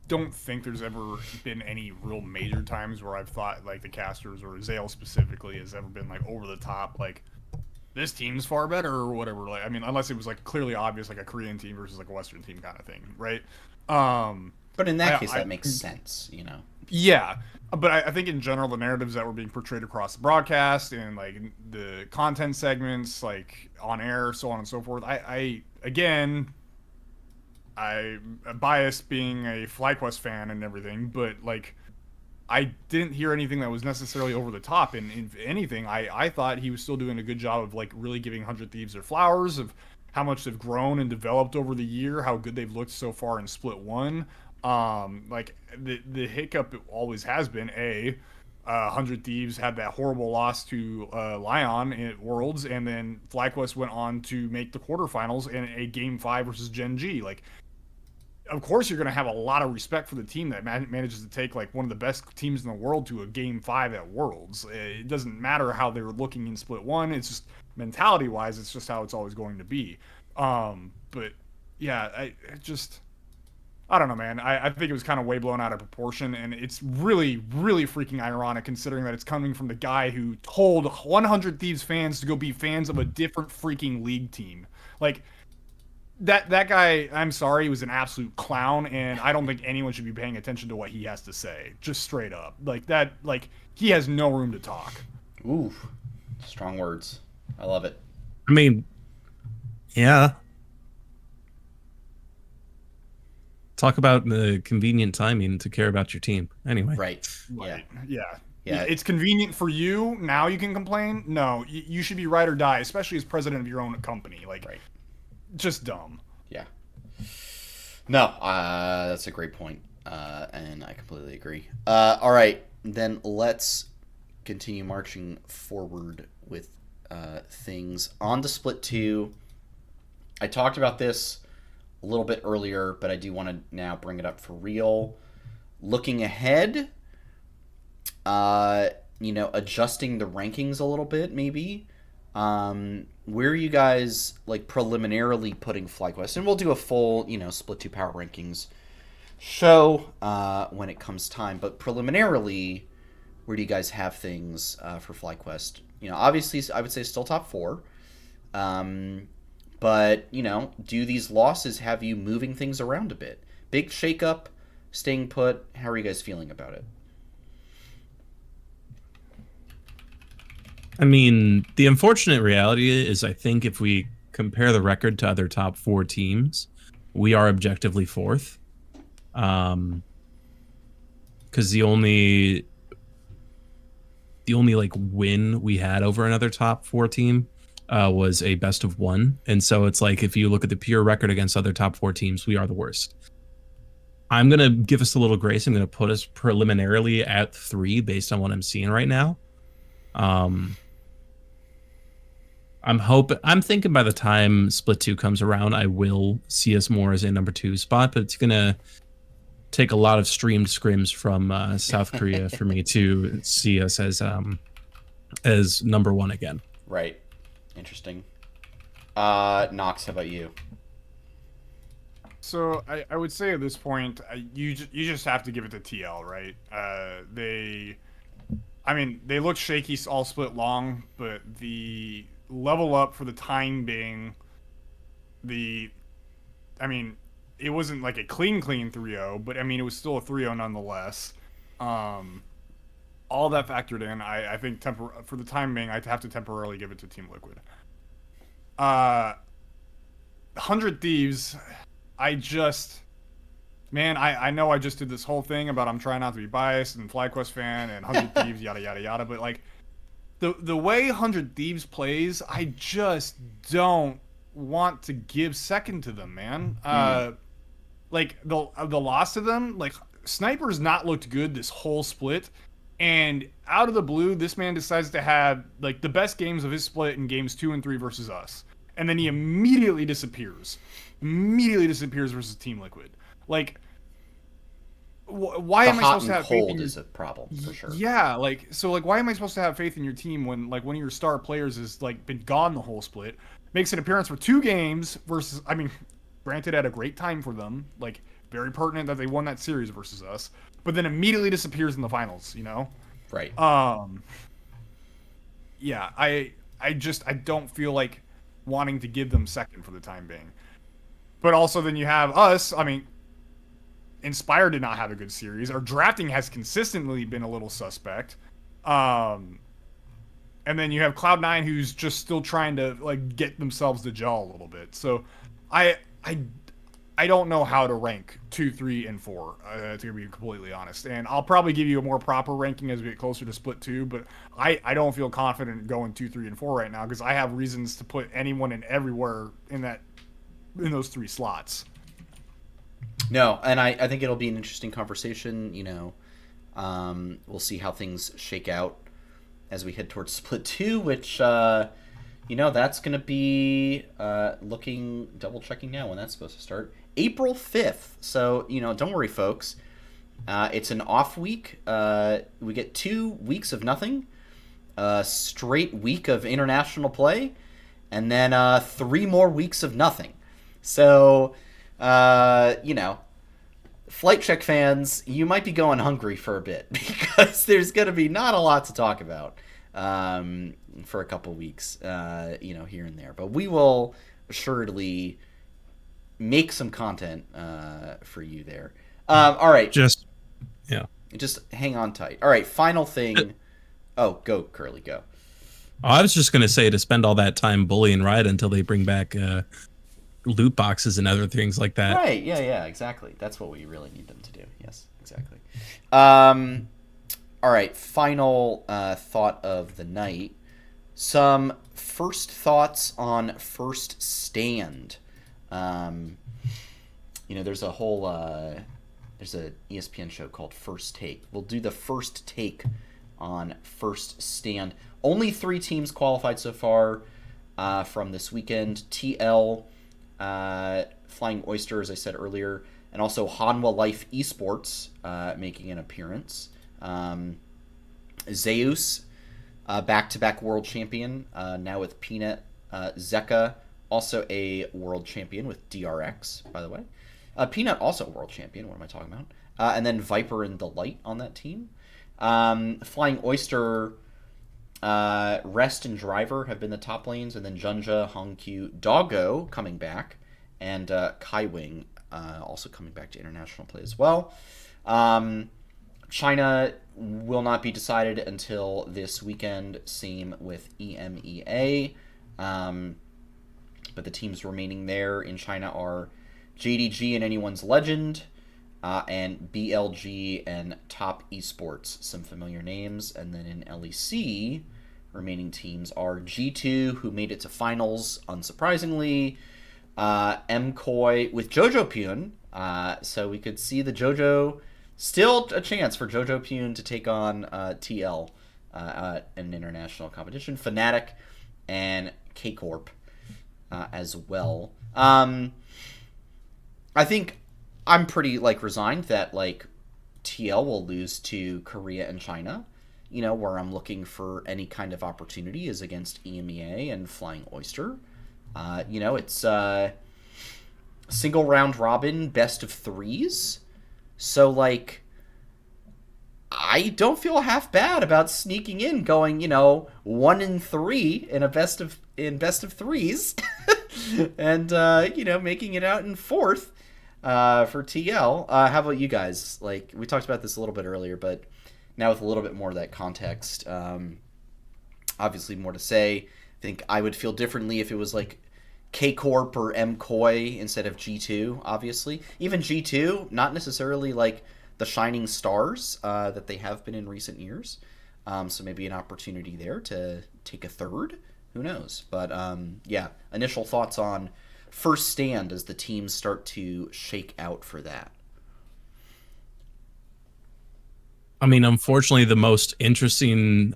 don't think there's ever been any real major times where I've thought like the casters or Zale specifically has ever been like over the top, like this team's far better or whatever. Like, I mean, unless it was like clearly obvious, like a Korean team versus like a Western team kind of thing, right? But in that case, that makes sense, you know? Yeah. But I think in general, the narratives that were being portrayed across the broadcast and like the content segments, like on air, so on and so forth, I'm biased being a FlyQuest fan and everything, but like I didn't hear anything that was necessarily over the top. And if anything, I thought he was still doing a good job of like really giving 100 Thieves their flowers, of how much they've grown and developed over the year, how good they've looked so far in Split 1. Like the hiccup always has been 100 Thieves had that horrible loss to Lion at Worlds, and then FlyQuest went on to make the quarterfinals in a Game 5 versus Gen G. Like, of course you're going to have a lot of respect for the team that manages to take like one of the best teams in the world to a Game 5 at Worlds. It doesn't matter how they were looking in Split 1. It's just mentality wise, it's just how it's always going to be. But yeah, I don't know, man. I think it was kind of way blown out of proportion, and it's really, really freaking ironic considering that it's coming from the guy who told 100 Thieves fans to go be fans of a different freaking league team. Like, that guy, I'm sorry, he was an absolute clown, and I don't think anyone should be paying attention to what he has to say. Just straight up. Like, that, like, he has no room to talk. Ooh, strong words. I love it. I mean, yeah. Talk about the convenient timing to care about your team. Anyway. Right. Yeah. It's convenient for you. Now you can complain. No, you should be ride or die, especially as president of your own company. Like, right. Just dumb. Yeah. No, that's a great point. And I completely agree. All right. Then let's continue marching forward with things. On to Split 2. I talked about this a little bit earlier, but I do want to now bring it up for real. Looking ahead, adjusting the rankings a little bit, maybe. Where are you guys like preliminarily putting FlyQuest? And we'll do a full, Split 2 power rankings show when it comes time. But preliminarily, where do you guys have things for FlyQuest? Obviously, I would say still top 4. But, do these losses have you moving things around a bit? Big shakeup, staying put. How are you guys feeling about it? I mean, the unfortunate reality is I think if we compare the record to other top 4 teams, we are objectively 4th. Because the only like win we had over another top 4 team was a best of 1. And so it's like, if you look at the pure record against other top 4 teams, we are the worst. I'm going to give us a little grace. I'm going to put us preliminarily at 3 based on what I'm seeing right now. I'm thinking by the time Split 2 comes around, I will see us more as a number 2 spot, but it's going to take a lot of streamed scrims from South Korea for me to see us as number 1 again. Right. Interesting. Knox, how about you? So I would say at this point, you just have to give it to TL, right? They look shaky all split long, but the level up for the time being, it wasn't like a clean 3-0, but it was still a 3-0 nonetheless. All that factored in, I think for the time being, I'd have to temporarily give it to Team Liquid. 100 Thieves, Man, I know I just did this whole thing about I'm trying not to be biased and FlyQuest fan and 100 Thieves, yada, yada, yada. But, like, the way 100 Thieves plays, I just don't want to give second to them, man. Like, the loss to them, like, Sniper's not looked good this whole split. And out of the blue, this man decides to have, like, the best games of his split in games 2 and 3 versus us. And then he immediately disappears. Versus Team Liquid. Like, why am I supposed to have faith in your... is a problem for sure. Yeah, like, so, like, why am I supposed to have faith in your team when, like, one of your star players has, like, been gone the whole split, makes an appearance for 2 games versus, I mean, granted at a great time for them, like, very pertinent that they won that series versus us, but then immediately disappears in the finals, you know? Right. Yeah, I don't feel like wanting to give them second for the time being. But also then you have us, I mean, Inspire did not have a good series. Our drafting has consistently been a little suspect. And then you have Cloud9 who's just still trying to, like, get themselves to gel a little bit. So I don't know how to rank 2, 3, and 4, to be completely honest. And I'll probably give you a more proper ranking as we get closer to Split 2, but I don't feel confident going 2, 3, and 4 right now because I have reasons to put anyone and everywhere in those 3 slots. No, and I think it'll be an interesting conversation. You know, we'll see how things shake out as we head towards Split 2, which, you know, that's going to be double-checking now when that's supposed to start. April 5th. So, you know, don't worry, folks. It's an off week. We get 2 weeks of nothing, a straight week of international play, and then 3 more weeks of nothing. So, you know, Flight Check fans, you might be going hungry for a bit because there's going to be not a lot to talk about for a couple weeks, you know, here and there. But we will assuredly make some content for you there. All right. Just hang on tight. All right, final thing. Oh, go, Curly, go. Oh, I was just going to say to spend all that time bullying Riot until they bring back loot boxes and other things like that. Right, yeah, exactly. That's what we really need them to do. Yes, exactly. All right, final thought of the night. Some first thoughts on First Stand. You know, there's a whole there's an ESPN show called First Take. We'll do the first take on First Stand. Only 3 teams qualified so far from this weekend. TL, Flying Oyster, as I said earlier, and also Hanwha Life Esports making an appearance. Zeus, back-to-back world champion, now with Peanut. Zeka, also a world champion with DRX, by the way. Peanut, also a world champion. What am I talking about? And then Viper and Delight on that team. Flying Oyster, Rest and Driver have been the top lanes, and then Junja, Hongq, Doggo coming back, and Kaiwing also coming back to international play as well. China will not be decided until this weekend, same with EMEA. But the teams remaining there in China are JDG and Anyone's Legend, and BLG and Top Esports, some familiar names. And then in LEC, remaining teams are G2, who made it to finals, unsurprisingly, MKOI with Jojo Pyun. So we could see the Jojo, still a chance for Jojo Pyun to take on TL in an international competition. Fnatic and K-Corp as well. I think I'm pretty, like, resigned that, like, TL will lose to Korea and China. You know, where I'm looking for any kind of opportunity is against EMEA and Flying Oyster. You know, it's single round robin, best of 3s. So, like, I don't feel half bad about sneaking in, going, you know, 1-3 in a best of 3s, and you know, making it out in 4th for TL. How about you guys? Like, we talked about this a little bit earlier, but now with a little bit more of that context, obviously more to say. I think I would feel differently if it was like K Corp or M Koi instead of G2, obviously. Even G2, not necessarily like the shining stars that they have been in recent years. So maybe an opportunity there to take a third. Who knows? But yeah, initial thoughts on first stand as the teams start to shake out for that. I mean, unfortunately, the most interesting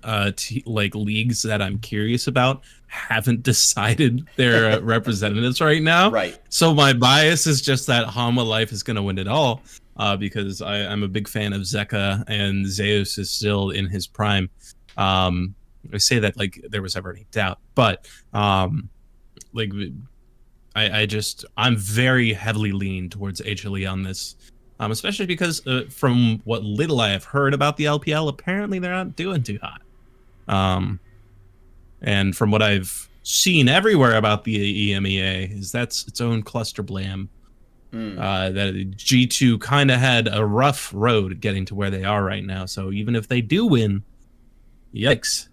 leagues that I'm curious about haven't decided their representatives right now. Right. So my bias is just that Hanwha Life is going to win it all because I'm a big fan of Zeka, and Zeus is still in his prime. I say that like there was ever any doubt, but like I'm very heavily leaning towards HLE on this. Especially because from what little I have heard about the LPL, apparently they're not doing too hot. And from what I've seen everywhere about the EMEA, is that's its own cluster blam. That G2 kind of had a rough road getting to where they are right now. So even if they do win, yikes.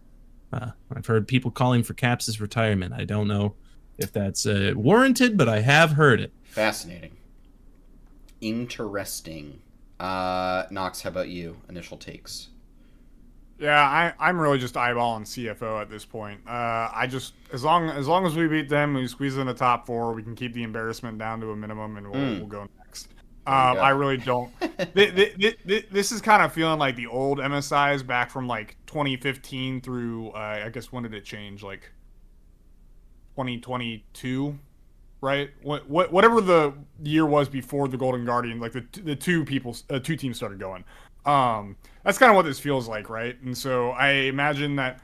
I've heard people calling for Caps' retirement. I don't know if that's warranted, but I have heard it. Fascinating. Interesting. Knox, how about you? Initial takes. Yeah, I'm really just eyeballing CFO at this point. I just as long as we beat them, we squeeze in the top 4, we can keep the embarrassment down to a minimum, and we'll go next. I really don't. This is kind of feeling like the old MSIs back from like 2015 through I guess when did it change? Like 2022. Right, whatever the year was before the Golden Guardian, like the two teams started going. That's kind of what this feels like, right? And so I imagine that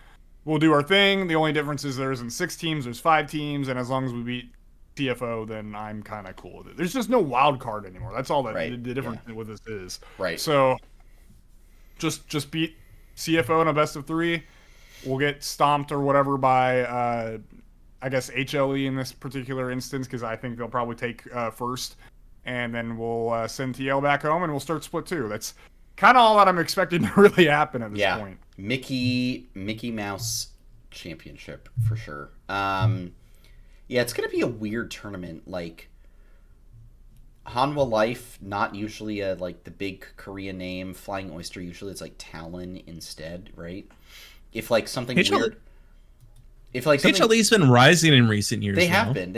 we'll do our thing. The only difference is there isn't 6 teams, there's 5 teams, and as long as we beat CFO, then I'm kind of cool with it. There's just no wild card anymore. That's all that the difference with this is. Right. So just beat CFO in a best of 3. We'll get stomped or whatever by. I guess HLE in this particular instance, because I think they'll probably take first, and then we'll send TL back home, and we'll start split 2. That's kind of all that I'm expecting to really happen at this point. Mickey Mouse Championship for sure. Yeah, it's gonna be a weird tournament. Like Hanwha Life, not usually like the big Korean name. Flying Oyster, usually it's like Talon instead, right? If like something weird. If like HLE's been rising in recent years. They have been.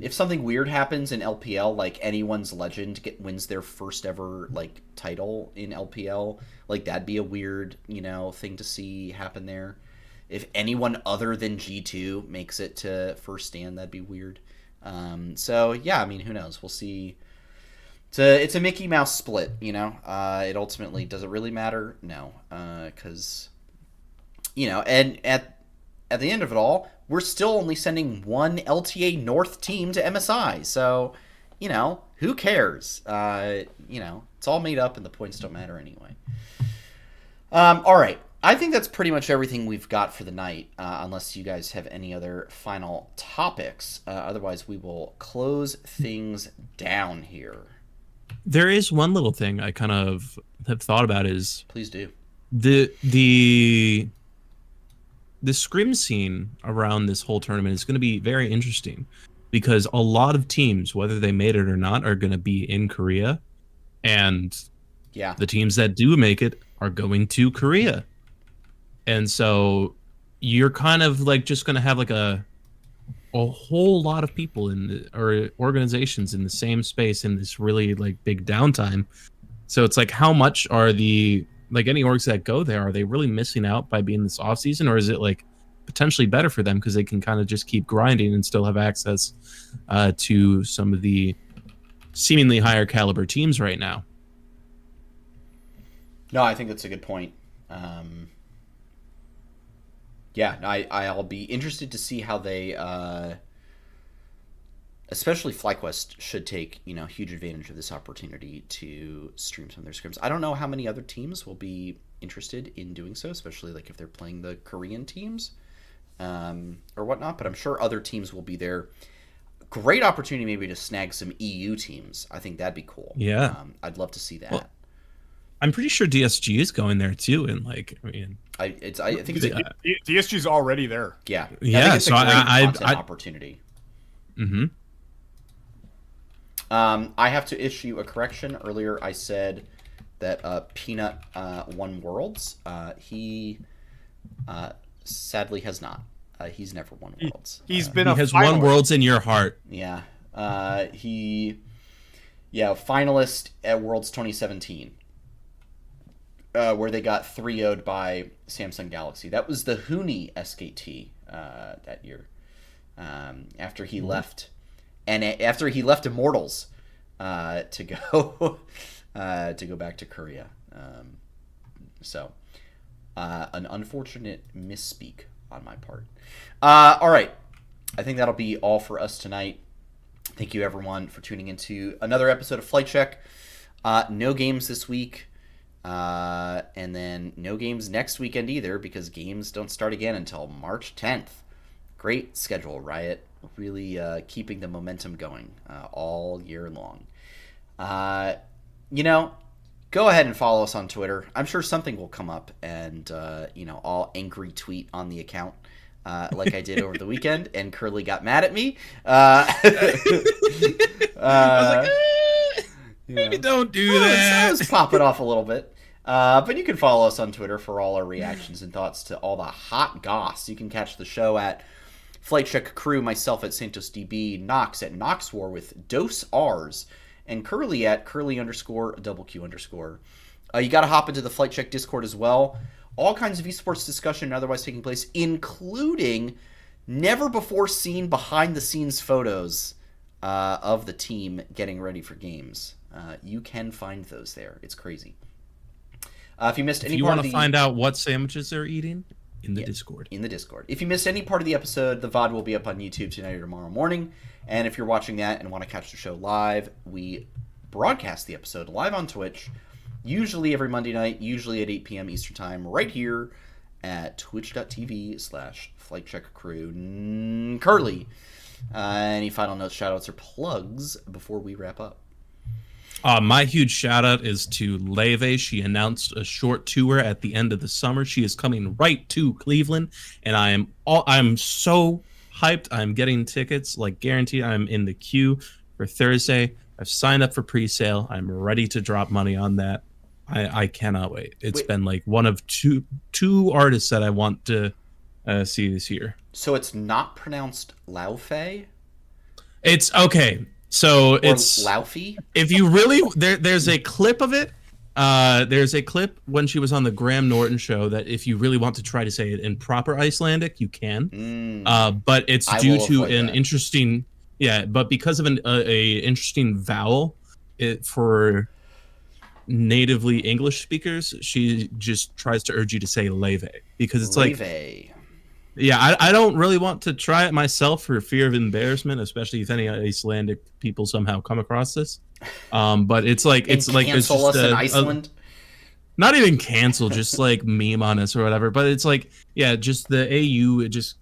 If something weird happens in LPL, like anyone's legend wins their first ever like title in LPL, like that'd be a weird, thing to see happen there. If anyone other than G2 makes it to first stand, that'd be weird. So yeah, I mean, who knows? We'll see. It's a Mickey Mouse split, It ultimately, does it really matter? No, because and at the end of it all, we're still only sending one LTA North team to MSI. So, who cares? It's all made up and the points don't matter anyway. All right. I think that's pretty much everything we've got for the night, unless you guys have any other final topics. Otherwise, we will close things down here. There is one little thing I kind of have thought about is... Please do. The scrim scene around this whole tournament is going to be very interesting because a lot of teams, whether they made it or not, are going to be in Korea, and the teams that do make it are going to Korea. And so you're kind of like just going to have like a whole lot of people or organizations in the same space in this really like big downtime. So it's like, how much are any orgs that go there, are they really missing out by being this off season, or is it like potentially better for them because they can kind of just keep grinding and still have access to some of the seemingly higher caliber teams right now? No, I think that's a good point. I'll be interested to see how they, especially FlyQuest, should take huge advantage of this opportunity to stream some of their scrims. I don't know how many other teams will be interested in doing so, especially like if they're playing the Korean teams or whatnot. But I'm sure other teams will be there. Great opportunity maybe to snag some EU teams. I think that'd be cool. Yeah, I'd love to see that. Well, I'm pretty sure DSG is going there too, and I think DSG's already there. Yeah, yeah. I think it's a great content opportunity. Mm-hmm. I have to issue a correction. Earlier I said that Peanut won Worlds. He sadly has not. He's never won Worlds. He's been he a has finalist. won Worlds in your heart. Yeah. Finalist at Worlds 2017. Where they got 3-0'd by Samsung Galaxy. That was the Huni SKT that year. After he left, and after he left Immortals to go back to Korea. An unfortunate misspeak on my part. All right, I think that'll be all for us tonight. Thank you everyone for tuning into another episode of Flight Check. No games this week. And then no games next weekend either, because games don't start again until March 10th. Great schedule, Riot. Really keeping the momentum going all year long. Go ahead and follow us on Twitter. I'm sure something will come up, and I'll angry tweet on the account like I did over the weekend, and Curly got mad at me. I was like, maybe don't do that. I was popping off a little bit. But you can follow us on Twitter for all our reactions and thoughts to all the hot goss. You can catch the show at Flight Check Crew, myself at SantosDB, Nox at NoxWar with Dose R's, and Curly at Curly_QQ_. You got to hop into the Flight Check Discord as well. All kinds of esports discussion and otherwise taking place, including never before seen behind the scenes photos of the team getting ready for games. You can find those there. It's crazy. If you missed any part of the... If you want to find out what sandwiches they're eating, in the Discord. In the Discord. If you missed any part of the episode, the VOD will be up on YouTube tonight or tomorrow morning. And if you're watching that and want to catch the show live, we broadcast the episode live on Twitch, usually every Monday night, usually at 8 p.m. Eastern Time, right here at twitch.tv/FlightCheckCrew. Curly, any final notes, shoutouts, or plugs before we wrap up? My huge shout out is to Leve. She announced a short tour at the end of the summer. She is coming right to Cleveland, and I'm so hyped. I'm getting tickets, like guaranteed. I'm in the queue for Thursday. I've signed up for pre-sale. I'm ready to drop money on that. I cannot wait. It's been like one of two artists that I want to see this year. So it's not pronounced Laufey? It's okay. So it's Laufey. If you really there's a clip of it. There's a clip when she was on the Graham Norton show that if you really want to try to say it in proper Icelandic, you can. But it's due to an interesting, but because of a interesting vowel, for natively English speakers, she just tries to urge you to say leve, because it's leve. Like, yeah, I don't really want to try it myself for fear of embarrassment, especially if any Icelandic people somehow come across this. But it's like there's just us in Iceland. Not even cancel, just like meme on us or whatever. But it's like, just the AU, it just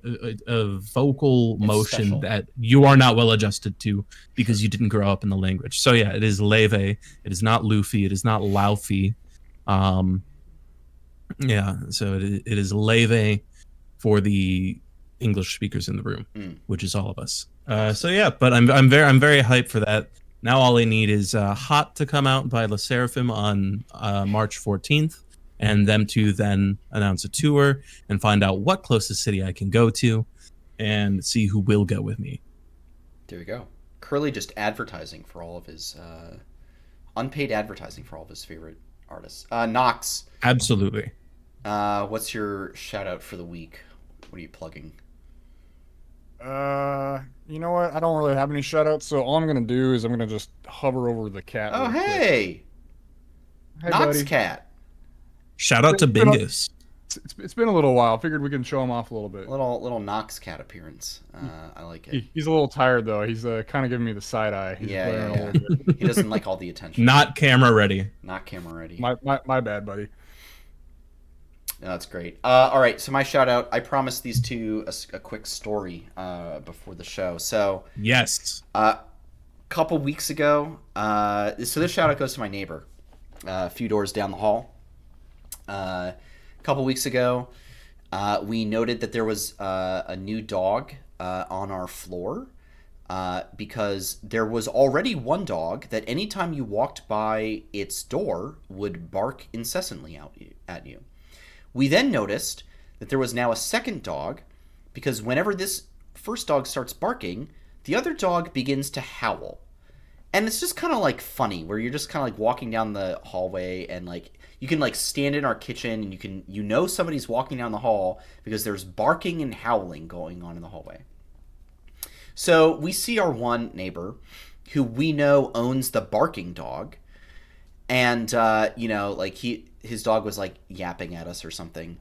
a vocal motion special that you are not well adjusted to because you didn't grow up in the language. So yeah, it is leve. It is not Luffy. It is not Laufey. So it is leve for the English speakers in the room, which is all of us. But I'm very hyped for that. Now all I need is Hot to come out by Le Seraphim on March 14th, and them to then announce a tour and find out what closest city I can go to, and see who will go with me. There you go. Curly just advertising for all of his unpaid advertising for all of his favorite artists. Nox. Absolutely. What's your shout out for the week? What are you plugging? You know what? I don't really have any shout outs, so all I'm gonna do is I'm gonna just hover over the cat. Oh, hey! Nox buddy. Cat. Shout out to Bingus. It's been a little while. Figured we can show him off a little bit. Little Nox Cat appearance. I like it. He's a little tired though. He's kind of giving me the side eye. He's a little bit. He doesn't like all the attention. Not camera ready. Not camera ready. My bad, buddy. No, that's great. All right, so my shout out. I promised these two a quick story before the show. So yes, a couple weeks ago. So this shout out goes to my neighbor, a few doors down the hall. A couple weeks ago, we noted that there was a new dog on our floor because there was already one dog that anytime you walked by its door would bark incessantly at you. We then noticed that there was now a second dog because whenever this first dog starts barking, the other dog begins to howl. And it's just kind of like funny where you're just kind of like walking down the hallway and like you can like stand in our kitchen and you know somebody's walking down the hall because there's barking and howling going on in the hallway. So we see our one neighbor who we know owns the barking dog, and like his dog was like yapping at us or something,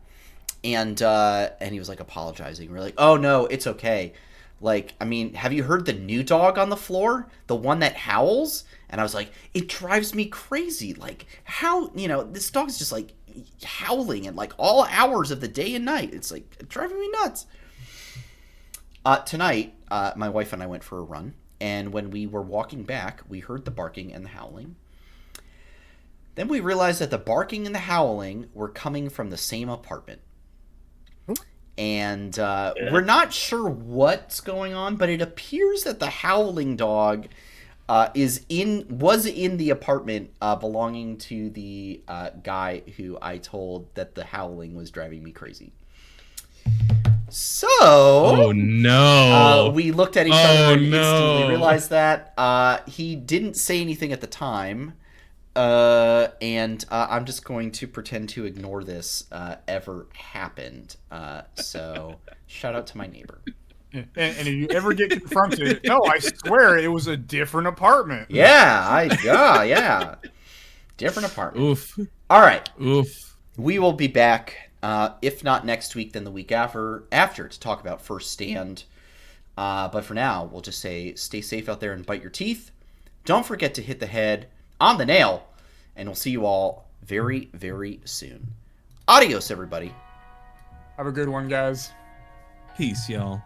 and he was like apologizing. We're like, oh no, it's okay. Like, I mean, have you heard the new dog on the floor? The one that howls? And I was like, it drives me crazy. Like, how, this dog's just like howling at like all hours of the day and night. It's like driving me nuts. Tonight, my wife and I went for a run. And when we were walking back, we heard the barking and the howling. Then we realized that the barking and the howling were coming from the same apartment. And we're not sure what's going on, but it appears that the howling dog was in the apartment belonging to the guy who I told that the howling was driving me crazy. So, oh no, we looked at each other and instantly realized that he didn't say anything at the time. And I'm just going to pretend to ignore this ever happened. So shout out to my neighbor. And if you ever get confronted, no, I swear it was a different apartment. Yeah. Different apartment. Oof. All right. Oof. We will be back, if not next week, then the week after to talk about First Stand. But for now, we'll just say stay safe out there and bite your teeth. Don't forget to hit the head on the nail, and we'll see you all very, very soon. Adios, everybody. Have a good one, guys. Peace, y'all.